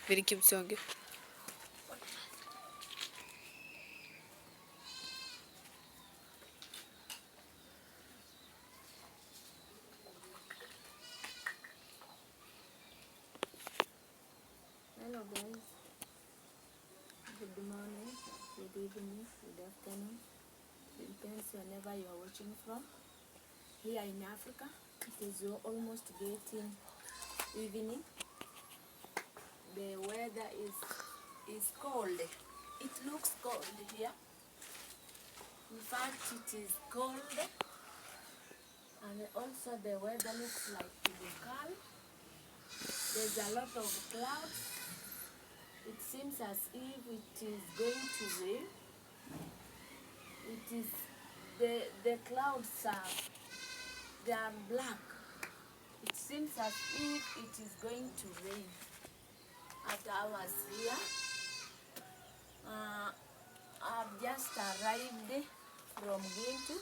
Birikim songe. Hello guys, good morning, good evening, good afternoon. It depends whenever you are watching from. Here in Africa, it is almost getting evening. The weather is cold. It looks cold here. In fact, it is cold, and also the weather looks like to be calm. There's a lot of clouds. It seems as if it is going to rain. It is the clouds they are black. It seems as if it is going to rain at hours here. I've just arrived from Gintu.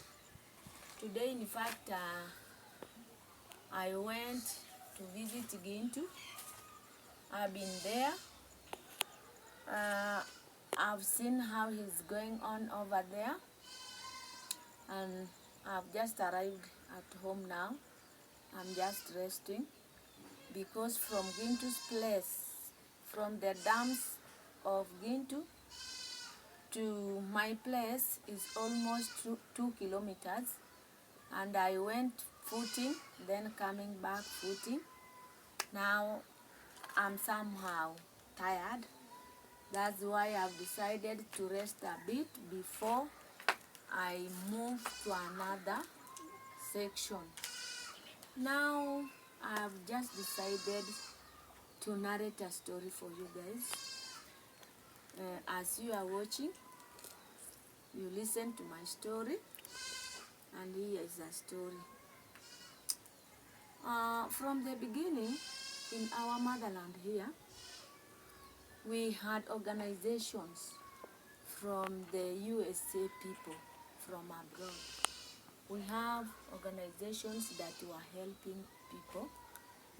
Today, in fact, I went to visit Gintu. I've been there. I've seen how he's going on over there. And I've just arrived at home now. I'm just resting because from Gintu's place, from the dams of Gintu to my place is almost 2 kilometers, and I went footing, then coming back footing. Now I'm somehow tired. That's why I've decided to rest a bit before I move to another section. Now I've just decided to narrate a story for you guys. As you are watching, you listen to my story, and here is a story. From the beginning, in our motherland here, we had organizations from the USA people from abroad. We have organizations that were helping people,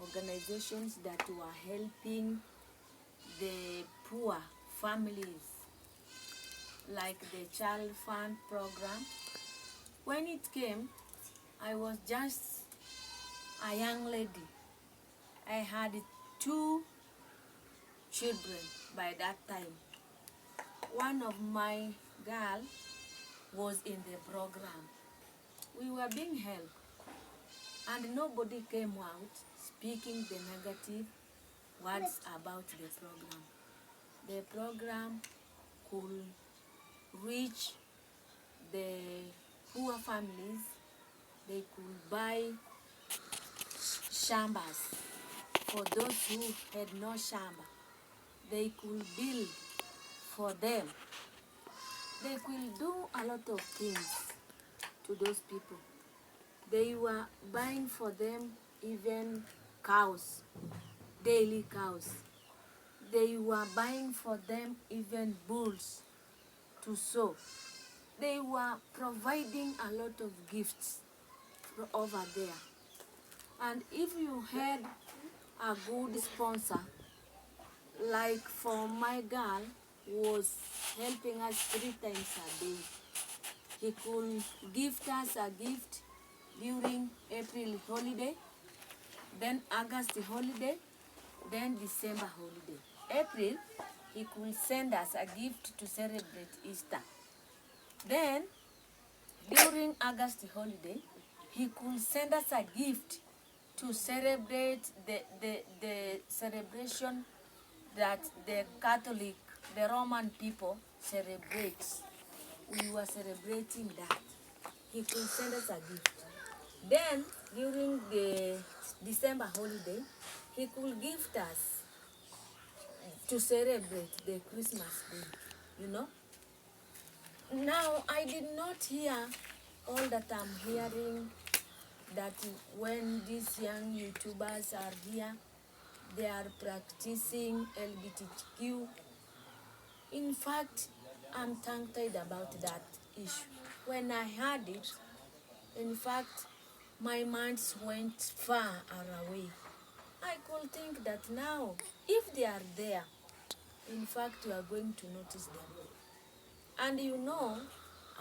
organizations that were helping the poor families, like the Child Fund program. When it came, I was just a young lady. I had 2 children by that time. One of my girl was in the program. We were being helped, and nobody came out speaking the negative words about the program. The program could reach the poor families. They could buy shambas for those who had no shamba. They could build for them. They could do a lot of things to those people. They were buying for them even cows, daily cows. They were buying for them even bulls to sow. They were providing a lot of gifts over there. And if you had a good sponsor, like for my girl, was helping us 3 times a day. He could gift us a gift during April holiday, then August holiday, then December holiday. April, he could send us a gift to celebrate Easter. Then, during August holiday, he could send us a gift to celebrate the celebration that the Catholic, the Roman people celebrates. We were celebrating that. He could send us a gift. Then, during the December holiday, he could gift us to celebrate the Christmas Day, you know. Now, I did not hear all that I'm hearing, that when these young YouTubers are here, they are practicing LGBTQ. In fact, I'm tongue-tied about that issue. When I heard it, in fact, my mind went far away. I could think that now, if they are there, in fact, you are going to notice them. And you know,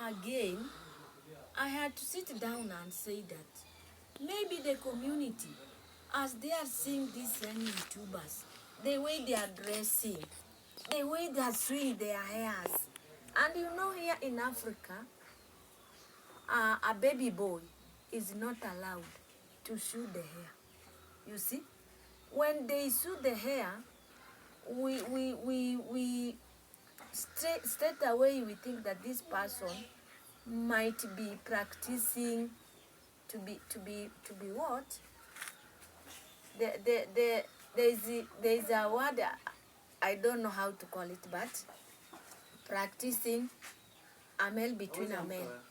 again, I had to sit down and say that maybe the community, as they are seeing these young YouTubers, the way they are dressing, the way they are swinging their hairs, and you know, here in Africa, a baby boy is not allowed to shoot the hair. You see, when they shoot the hair, we straight away we think that this person might be practicing to be what? There's a word, I don't know how to call it, but practicing a male between a male.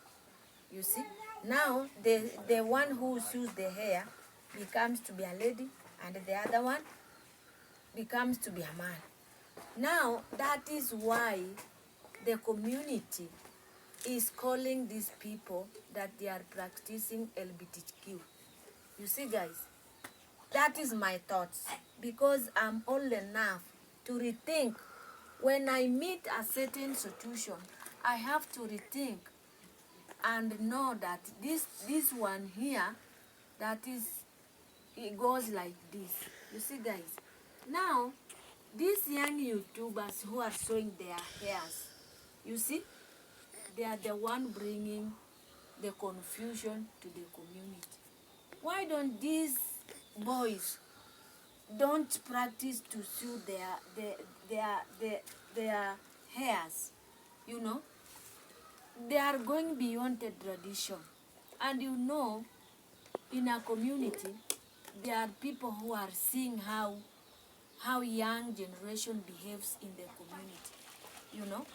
You see, now the one who sews the hair becomes to be a lady, and the other one becomes to be a man. Now that is why the community is calling these people that they are practicing LGBTQ. You see, guys, that is my thoughts, because I'm old enough to rethink. When I meet a certain situation, I have to rethink and know that this one here, that is, it goes like this. You see, guys, now these young YouTubers who are showing their hairs, you see, they are the one bringing the confusion to the community. Why don't these boys don't practice to sew their hairs? You know, they are going beyond the tradition. And you know, in a community, there are people who are seeing how young generation behaves in the community. You know,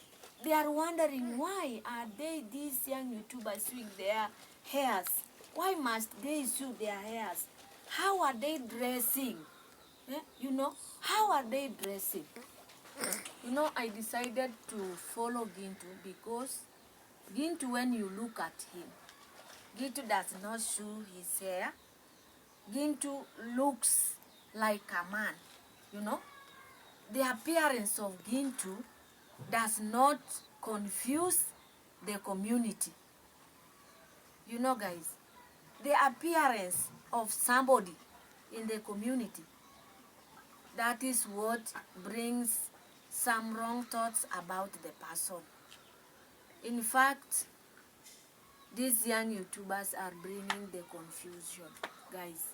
they are wondering, why are these young YouTubers sewing their hairs? Why must they sew their hairs? How are they dressing? You know, how are they dressing? You know, I decided to follow Gintu because Gintu, when you look at him, Gintu does not sew his hair. Gintu looks like a man, you know. The appearance of Gintu does not confuse the community. You know, guys, the appearance of somebody in the community, that is what brings some wrong thoughts about the person. In fact, these young YouTubers are bringing the confusion, guys.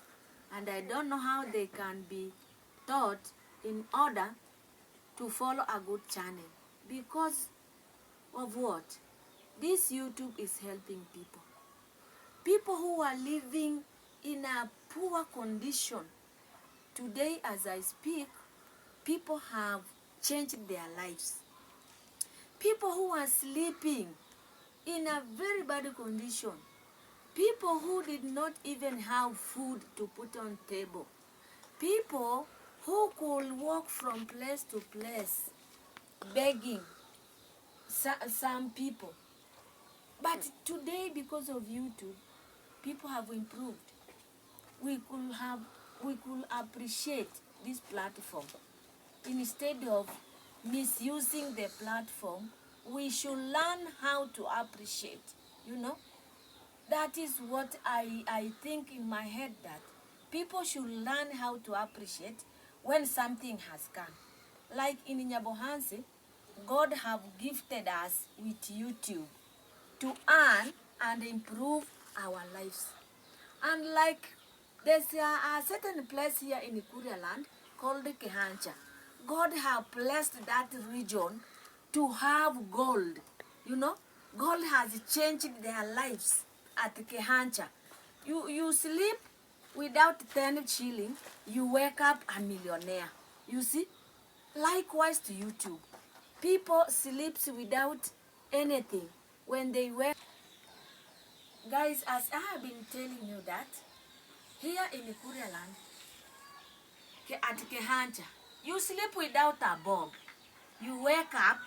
And I don't know how they can be taught in order to follow a good channel. Because of what? This YouTube is helping people. People who are living in a poor condition. Today, as I speak, people have changed their lives. People who are sleeping in a very bad condition. People who did not even have food to put on table. People who could walk from place to place begging some people. But today, because of YouTube, people have improved. We could appreciate this platform. Instead of misusing the platform, we should learn how to appreciate, you know. That is what I think in my head, that people should learn how to appreciate when something has come. Like in Nyabohansi, God have gifted us with YouTube to earn and improve our lives. And like there's a certain place here in Ikuria land called Kehancha. God have blessed that region to have gold. You know, gold has changed their lives at Kehancha. You sleep without 10 shilling, you wake up a millionaire. You see? Likewise to YouTube. People sleeps without anything. When they wake, guys, as I have been telling you that, here in Ikuria land, at Kehancha, you sleep without a bulb. You wake up,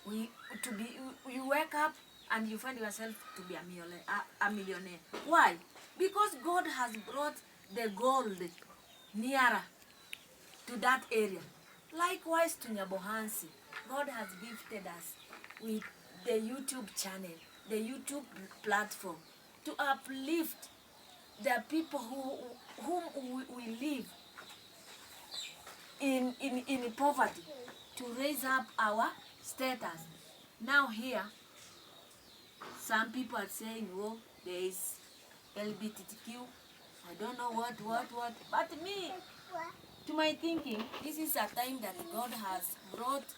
you wake up and you find yourself to be a millionaire. Why? Because God has brought the gold nearer. to that area. Likewise to Nyabohansi, God has gifted us with the YouTube channel, the YouTube platform, to uplift the people whom we live in poverty, to raise up our status. Now here, some people are saying, oh, there is LGBTQ, I don't know what. But me, to my thinking, this is a time that God has brought.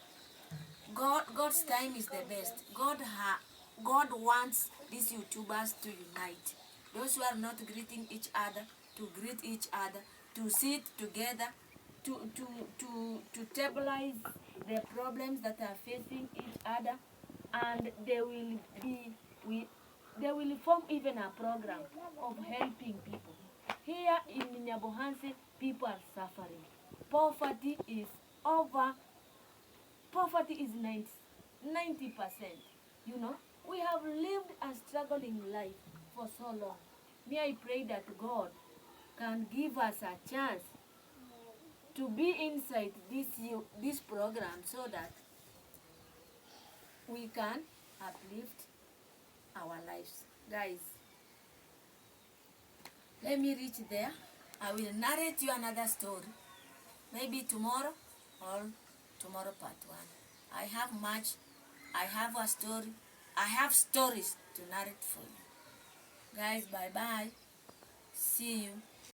God's time is the best. God wants these YouTubers to unite. Those who are not greeting each other, to greet each other, to sit together, to stabilize the problems that are facing each other, and they will form even a program of helping people. Here in Nyabohansi, people are suffering. Poverty is over. Poverty is 90%. You know, we have lived a struggling life for so long. May I pray that God can give us a chance to be inside this program so that we can uplift our lives. Guys, let me reach there. I will narrate you another story. Maybe tomorrow or tomorrow part 1. I have a story. I have stories to narrate for you. Guys, bye-bye. See you.